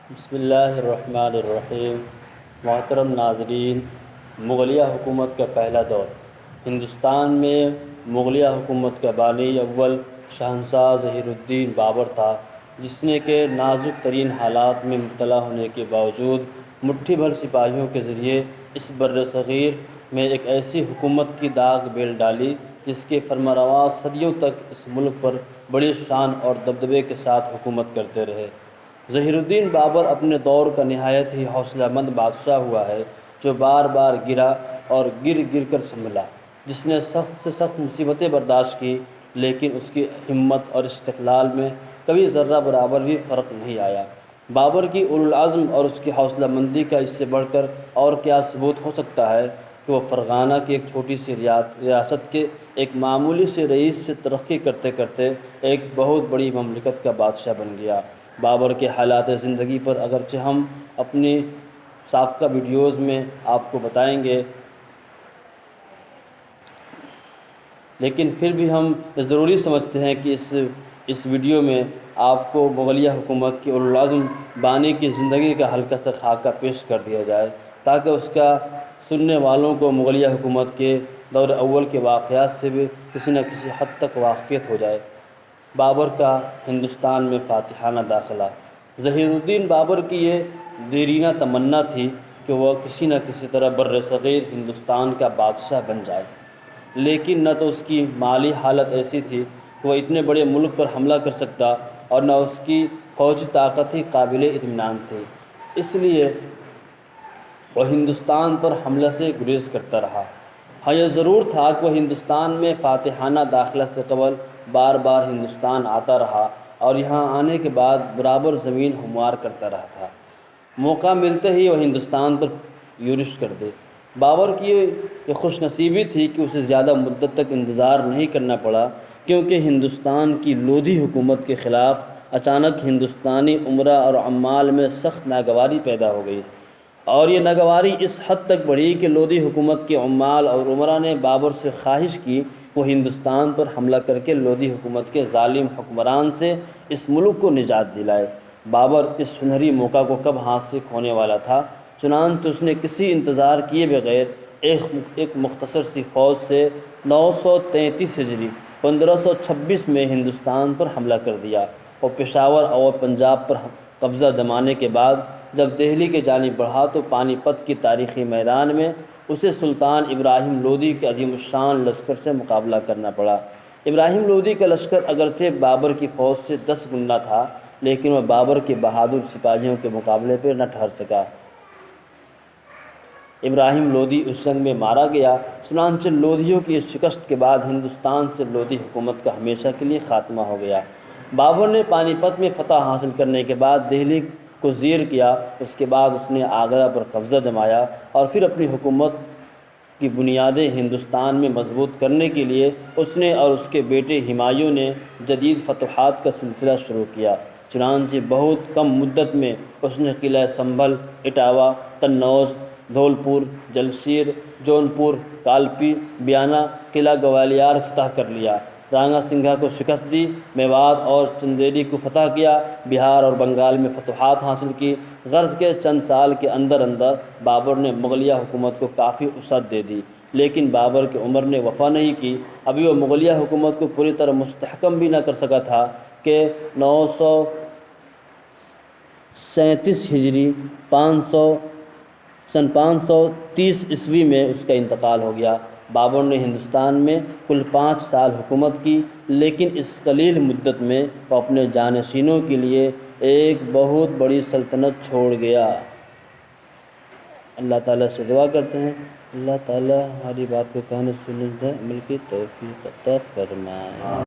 بسم اللہ الرحمن الرحیم۔ محترم ناظرین، مغلیہ حکومت کا پہلا دور۔ ہندوستان میں مغلیہ حکومت کا بانی اول شہنشاہ ظہیر الدین بابر تھا، جس نے کہ نازک ترین حالات میں مبتلا ہونے کے باوجود مٹھی بھر سپاہیوں کے ذریعے اس بر صغیر میں ایک ایسی حکومت کی داغ بیل ڈالی جس کے فرمانروا صدیوں تک اس ملک پر بڑی شان اور دبدبے کے ساتھ حکومت کرتے رہے۔ ظہیر الدین بابر اپنے دور کا نہایت ہی حوصلہ مند بادشاہ ہوا ہے، جو بار بار گرا اور گر گر کر سنبھلا، جس نے سخت سے سخت مصیبتیں برداشت کی، لیکن اس کی ہمت اور استقلال میں کبھی ذرہ برابر بھی فرق نہیں آیا۔ بابر کی اولوالعزم اور اس کی حوصلہ مندی کا اس سے بڑھ کر اور کیا ثبوت ہو سکتا ہے کہ وہ فرغانہ کی ایک چھوٹی سی ریاست کے ایک معمولی سے رئیس سے ترقی کرتے کرتے ایک بہت بڑی مملکت کا بادشاہ بن گیا۔ بابر کے حالات زندگی پر اگرچہ ہم اپنی سابقہ ویڈیوز میں آپ کو بتائیں گے، لیکن پھر بھی ہم ضروری سمجھتے ہیں کہ اس ویڈیو میں آپ کو مغلیہ حکومت کی اولوالعزم بانی کی زندگی کا ہلکا سا خاکہ پیش کر دیا جائے، تاکہ اس کا سننے والوں کو مغلیہ حکومت کے دور اول کے واقعات سے بھی کسی نہ کسی حد تک واقفیت ہو جائے۔ بابر کا ہندوستان میں فاتحانہ داخلہ۔ ظہیر الدین بابر کی یہ دیرینہ تمنا تھی کہ وہ کسی نہ کسی طرح بر صغیر ہندوستان کا بادشاہ بن جائے، لیکن نہ تو اس کی مالی حالت ایسی تھی کہ وہ اتنے بڑے ملک پر حملہ کر سکتا، اور نہ اس کی فوجی طاقت ہی قابل اطمینان تھی۔ اس لیے وہ ہندوستان پر حملہ سے گریز کرتا رہا۔ ہاں، یہ ضرور تھا کہ وہ ہندوستان میں فاتحانہ داخلہ سے قبل بار بار ہندوستان آتا رہا اور یہاں آنے کے بعد برابر زمین ہموار کرتا رہا تھا، موقع ملتے ہی وہ ہندوستان پر یورش کر دے۔ بابر کی یہ خوش نصیبی تھی کہ اسے زیادہ مدت تک انتظار نہیں کرنا پڑا، کیونکہ ہندوستان کی لودھی حکومت کے خلاف اچانک ہندوستانی امراء اور عمال میں سخت ناگواری پیدا ہو گئی، اور یہ ناگواری اس حد تک بڑھی کہ لودھی حکومت کے عمال اور امراء نے بابر سے خواہش کی وہ ہندوستان پر حملہ کر کے لودھی حکومت کے ظالم حکمران سے اس ملک کو نجات دلائے۔ بابر اس سنہری موقع کو کب ہاتھ سے کھونے والا تھا، چنانچہ اس نے کسی انتظار کیے بغیر ایک مختصر سی فوج سے 933 ہجری 1526 میں ہندوستان پر حملہ کر دیا، اور پشاور اور پنجاب پر قبضہ جمانے کے بعد جب دہلی کی جانب بڑھا تو پانی پت کی تاریخی میدان میں اسے سلطان ابراہیم لودھی کے عظیم الشان لشکر سے مقابلہ کرنا پڑا۔ ابراہیم لودھی کا لشکر اگرچہ بابر کی فوج سے 10 گنا تھا، لیکن وہ بابر کے بہادر سپاہیوں کے مقابلے پہ نہ ٹھہر سکا۔ ابراہیم لودھی اس جنگ میں مارا گیا، چنانچہ لودھیوں کی اس شکست کے بعد ہندوستان سے لودھی حکومت کا ہمیشہ کے لیے خاتمہ ہو گیا۔ بابر نے پانی پت میں فتح حاصل کرنے کے بعد دہلی کو زیر کیا۔ اس کے بعد اس نے آگرہ پر قبضہ جمایا، اور پھر اپنی حکومت کی بنیادیں ہندوستان میں مضبوط کرنے کے لیے اس نے اور اس کے بیٹے ہمایوں نے جدید فتوحات کا سلسلہ شروع کیا۔ چنانچہ بہت کم مدت میں اس نے قلعہ سنبھل، اٹاوہ، قنوج، دھولپور، جلشیر، جونپور، کالپی، بیانہ، قلعہ گوالیار فتح کر لیا، رانگا سنگھا کو شکست دی، میوات اور چندیری کو فتح کیا، بہار اور بنگال میں فتوحات حاصل کی۔ غرض کے چند سال کے اندر اندر بابر نے مغلیہ حکومت کو کافی وسعت دے دی، لیکن بابر کی عمر نے وفا نہیں کی۔ ابھی وہ مغلیہ حکومت کو پوری طرح مستحکم بھی نہ کر سکا تھا کہ 937 ہجری 530 عیسوی میں اس کا انتقال ہو گیا۔ بابر نے ہندوستان میں کل 5 سال حکومت کی، لیکن اس قلیل مدت میں وہ اپنے جانشینوں کے لیے ایک بہت بڑی سلطنت چھوڑ گیا۔ اللہ تعالیٰ سے دعا کرتے ہیں اللہ تعالیٰ ہماری بات کو کہنے سننے دے، عمل کی توفیق عطا فرمائے۔